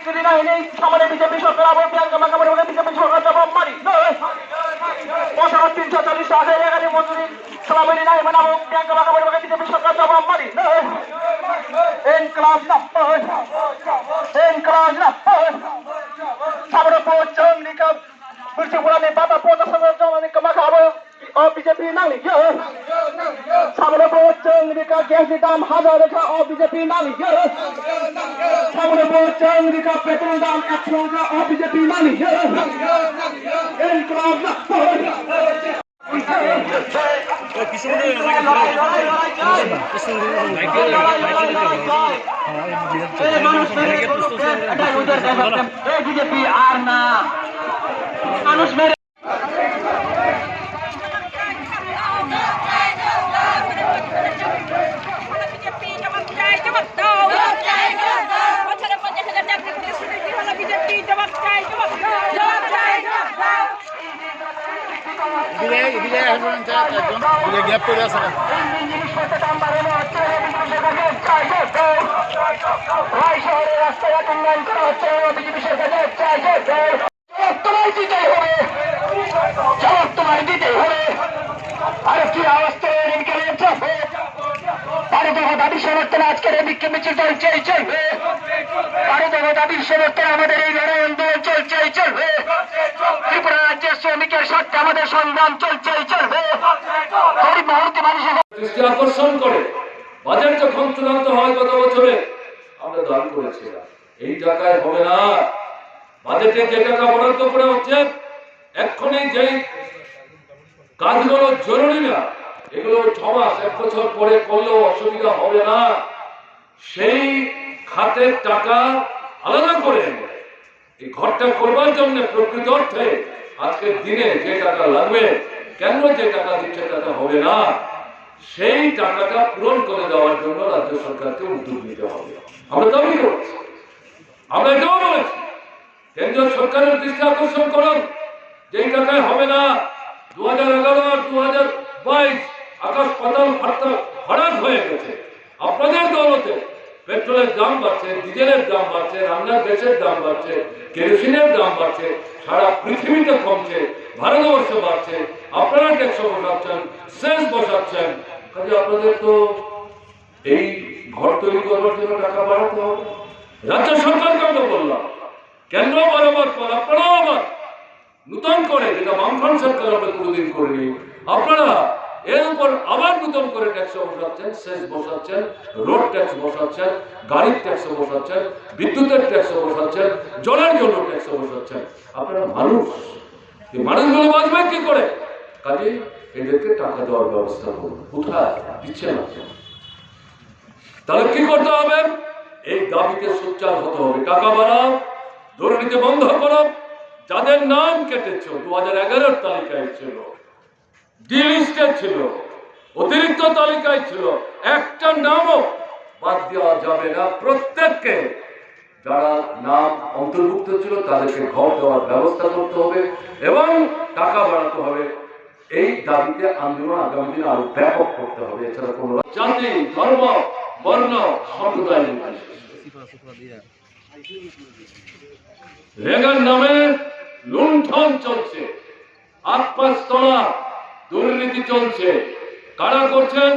স্বীকৃতি নেয়নি সামনে বিজেপি সরকার আবার প্রিয়াঙ্কা মাকামারে বিজেপি সরকার জবাব মারি বছর 340 টাকা এখানে মজুরি সভাপতি নাই মানে প্রিয়াঙ্কা মাকামারে বিজেপি সরকার জবাব মারি ইনকলাব না ইনকলাব না সামনে পৌঁছন নিকাব Berjumlah Bapak Pota sama ni kemak apa BJP nang ni ya. Sampai boceng di kaki hitam hazar dekat BJP nang ni ya. Sampai boceng di kaki petrol dam action dekat BJP nang ni ya. Inklam nak. BJP arna. মানুষ মেরে রাস্তাঘাট উন্নয়ন করা হচ্ছে BJP সরকারের তোমায় দিতেই হবে জবাব তোমায় দিতেই হবে আরেকটি আওয়াজ ভারতীয় দাবি সমর্থনে আজকের এই বিক্ষোভ মিছিল চলছেই চলবে ভারতীয় দাবি সমর্থনে আমাদের এই লড়াই আন্দোলন চলছেই চলবে ত্রিপুরা রাজ্যের শ্রমিকের স্বার্থে আমাদের সংগ্রাম চলছেই চলবে গরিব মুহূর্তে মানুষের দৃষ্টি আকর্ষণ করে বাজেট যখন চূড়ান্ত হয় গত বছরে আমরা দান করেছিলাম এই টাকায় হবে না বাজেটে যে টাকা বরাদ্দ করা হচ্ছে এক্ষুনি যে কাজগুলো জরুরি না এগুলো 6 মাস 1 বছর পরে করলেও অসুবিধা হবে না সেই খাতের টাকা আলাদা করে এই ঘরটা করবার জন্য প্রকৃত অর্থে আজকের দিনে যে টাকা লাগবে কেন যে টাকা দিচ্ছে টাকা হবে না সেই টাকাটা পূরণ করে দেওয়ার জন্য রাজ্য সরকারকে উদ্যোগ নিতে হবে আমরা দাবি করছি আমরা এটাও বলেছি কেন্দ্রীয় সরকারের দৃষ্টি আকর্ষণ করুন যেই টাকায় হবে না 2011 আর 2022 আকাশ পাতাল ফারাক হয়ে গেছে আপনাদের দৌলতে পেট্রোলের দাম বাড়ছে ডিজেলের দাম বাড়ছে রান্নার গ্যাসের দাম বাড়ছে কেরোসিনের দাম বাড়ছে সারা পৃথিবীতে কমছে ভারতবর্ষে বাড়ছে আপনারা ট্যাক্স বসাচ্ছেন সেস বসাচ্ছেন কাজে আপনাদের তো এই ঘর তৈরি করবার জন্য টাকা বাড়াতে হবে রাজ্য সরকারকে আমরা বললাম কেন্দ্র বরাবর আপনারাও আবার নতুন করে যেটা বামফ্রন্ট সরকার আমরা কোনোদিন করিনি আপনারা এর উপর আবার নতুন করে ট্যাক্স বসাচ্ছেন সেস বসাচ্ছেন রোড ট্যাক্স বসাচ্ছেন গাড়ির ট্যাক্স বসাচ্ছেন বিদ্যুতের ট্যাক্স বসাচ্ছেন জলের জন্য ট্যাক্স বসাচ্ছেন আপনারা মানুষ এই মানুষগুলো বাঁচবে কি করে কাজে এদেরকে টাকা দেওয়ার ব্যবস্থা করুন কোথায় দিচ্ছে না তাহলে কি করতে হবে এই দাবিতে সোচ্চার হতে হবে টাকা বাড়াও দুর্নীতি বন্ধ করো যাদের নাম কেটেছ 2011 তালিকায় ছিল ডি লিস্টে ছিল অতিরিক্ত তালিকায় ছিল একটা নামও বাদ দেওয়া যাবে না প্রত্যেককে যারা নাম অন্তর্ভুক্ত ছিল তাদেরকে ঘর দেওয়ার ব্যবস্থা করতে হবে এবং টাকা বাড়াতে হবে এই দাবিতে আন্দোলন আগামী দিনে আরো ব্যাপক করতে হবে এছাড়া কোনো জাতি ধর্ম বর্ণ সম্প্রদায় রেগার নামে লুণ্ঠন চলছে আত্মাস্তরা দুর্নীতি চলছে কারা করছেন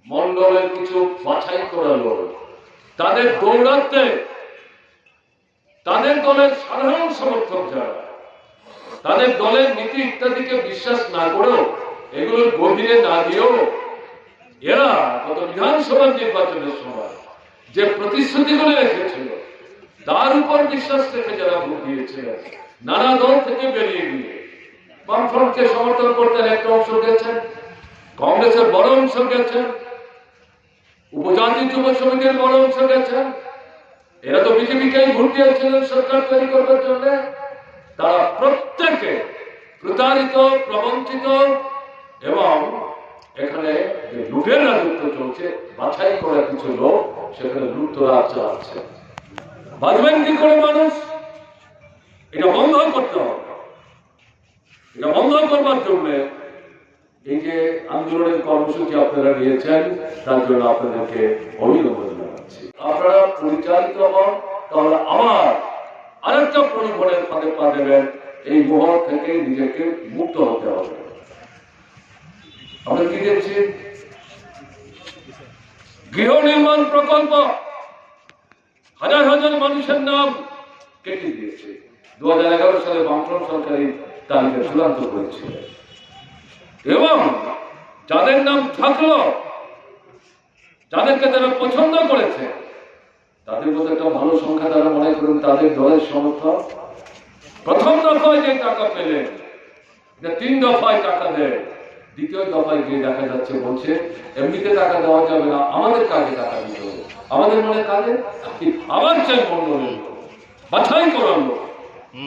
মন্ডলের কিছু বাছাই করা লোক তাদের দৌড়াতে তাদের দলের সাধারণ সমর্থক যারা তাদের দলের নীতি ইত্যাদিকে বিশ্বাস না করেও এগুলোর গভীরে না দিয়েও এরা গত বিধানসভা নির্বাচনের সময় যে প্রতিশ্রুতিগুলো রেখেছিল তার উপর বিশ্বাস রেখে যারা ভোট দিয়েছিলেন নানা দল থেকে বেরিয়ে গিয়ে বামফ্রন্টকে সমর্থন করতেন একটা অংশ গেছেন কংগ্রেসের বড় অংশ গেছেন উপজাতি যুব সমিতির বড় অংশ গেছেন এরা তো বিজেপিকেই ভোট দিয়েছিলেন সরকার তৈরি করবার জন্য তারা প্রত্যেকে প্রতারিত প্রবঞ্চিত এবং এখানে যে লুটের রাজত্ব চলছে বাছাই করা কিছু লোক সেখানে লুটতরাজ চালাচ্ছে বাঁচবেন কি করে মানুষ এটা বন্ধ করতে হবে এটা বন্ধ করবার জন্য এই যে আন্দোলনের কর্মসূচি আপনারা নিয়েছেন তার জন্য আপনাদেরকে অভিনন্দন জানাচ্ছি আপনারা পরিচালিত হন তাহলে আবার আরেকটা প্রলোভনের ফাঁদে পা দেবেন। এই মোহ থেকে নিজেকে মুক্ত হতে হবে। আমরা কি দেখছি? গৃহ নির্মাণ প্রকল্প হাজার হাজার মানুষের নাম কেটে দিয়েছে। 2011 সালে বামফ্রন্ট সরকারি তালিকা চূড়ান্ত করেছিল এবং যাদের নাম থাকলো, যাদেরকে তারা পছন্দ করেছে, তাদের মধ্যে একটা ভালো সংখ্যা তারা মনে করেন তাদের দলের সমর্থক। প্রথম দফায় যে টাকা পেলেন, 3 দফায় টাকা দেয়, দ্বিতীয় দফায় গিয়ে দেখা যাচ্ছে বলছে এমনিতে টাকা দেওয়া যাবে না, আমাদের কাজে টাকা দিতে হবে। আমাদের মনে কাজে আবার চাই মন্ডলের বাছাই করানো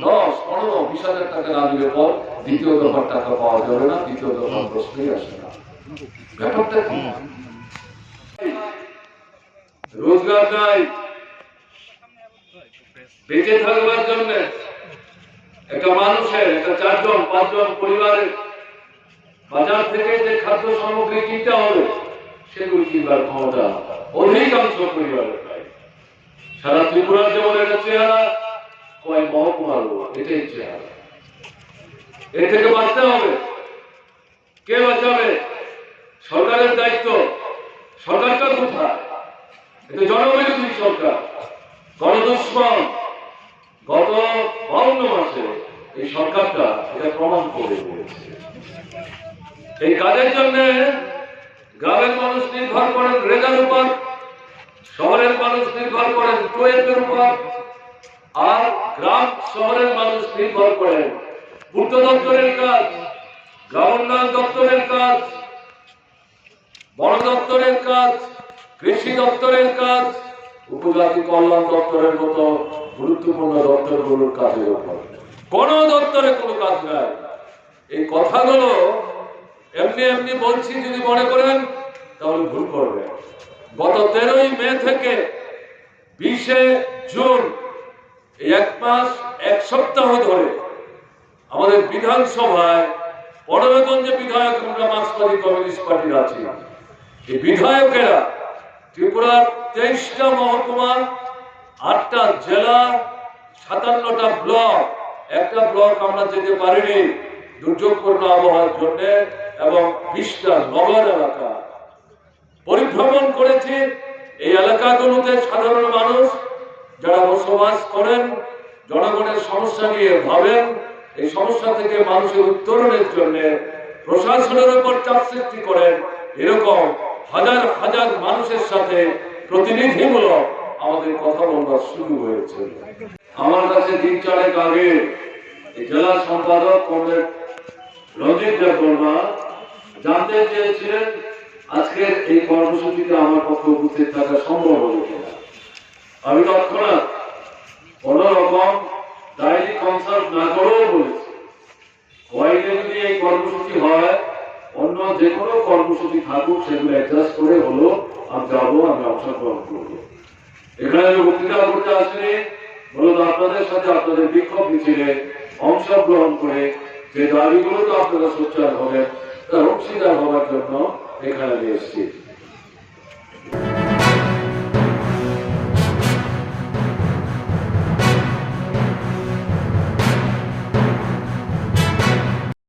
10, 15, 20 হাজার টাকা না দিলে পর দ্বিতীয় দফার টাকা পাওয়া যাবে না, দ্বিতীয় দফার প্রশ্নই আসে না। ব্যাপারটা কি? রোজগার নাই, বেঁচে থাকবার জন্য একটা মানুষের, একটা 4 জন 5 জন পরিবারের বাজার থেকে যে খাদ্য সামগ্রী কিনতে হবে সেগুলি কিনবার ক্ষমতা অধিকাংশ পরিবারের নাই। সারা ত্রিপুরার যেমন একটা চেহারা, কয় মহকুমার এটাই চেহারা। এর থেকে বাঁচতে হবে। কে বাঁচাবে? সরকারের দায়িত্ব। সরকারটা কোথায়? এটা জনবিরোধী সরকার, গণদুষ্কর্ম। গত 52 মাসে এই সরকারটা এটা প্রমাণ করে দিয়েছে। এই কাজের জন্য গ্রামের মানুষ নির্ভর করেন রেগার উপর, শহরের মানুষ নির্ভর করেন টুয়েলভের উপর, আর গ্রাম শহরের মানুষ নির্ভর করেন পূর্ত দপ্তরের কাজ, গ্রাম উন্নয়ন দপ্তরের কাজ, বন দপ্তরের কাজ, কৃষি দপ্তরের কাজ, উপজাতি কল্যাণ দপ্তরের মতো গুরুত্বপূর্ণ দপ্তরগুলোর কাজের উপর। কোন দপ্তরে কোনো কাজ নাই। এই কথাগুলো এমনি এমনি বলছি যদি মনে করেন তাহলে ভুল করবেন। গত 13ই মে থেকে 20 জুন, এই 1 মাস 1 সপ্তাহ ধরে আমাদের বিধানসভায় 15 জন যে বিধায়ক আমরা মার্ক্সবাদী কমিউনিস্ট পার্টির আছি, এই বিধায়কেরা ত্রিপুরার 23টা মহকুমা, 8টা জেলা, 57টা ব্লক, একটা ব্লক আমরা যেতে পারিনি দুর্যোগপূর্ণ আবহাওয়ার জন্য, এবং 20টা নগর এলাকা পরিভ্রমণ করেছি। এই এলাকাগুলোতে সাধারণ মানুষ যারা বসবাস করেন, জনগণের সমস্যা নিয়ে ভাবেন, এই সমস্যা থেকে মানুষের উত্তরণের জন্য প্রশাসনের উপর চাপ সৃষ্টি করেন, এরকম হাজার হাজার মানুষের সাথে প্রতিনিধিমূলক আমাদের কথা বলবার শুরু হয়েছে। আমার কাছে 3-4 আগে জেলা সম্পাদক কমরেড রঞ্জিত দেববর্মা জানতে চেয়েছিলেন আজকের এই কর্মসূচিতে আমার পক্ষে উপস্থিত থাকা সম্ভব হবে কিনা। আমি তৎক্ষণাৎ কোন রকম ডায়েরি কনসাল্ট না করেও বলেছি, ওয়াইডে যদি এই কর্মসূচি হয়, অন্য যে কোনো কর্মসূচি থাকুক, সেগুলো অ্যাডজাস্ট করে হলো আমি যাবো, আমি অংশগ্রহণ করবো। এখানে আমি বক্তৃতা করতে আসিনি, মূলত আপনাদের সাথে আপনাদের বিক্ষোভ মিছিলে অংশগ্রহণ করে যে দাবিগুলো তো আপনারা সোচ্চার হবেন তার অংশীদার হওয়ার জন্য এখানে এসেছি।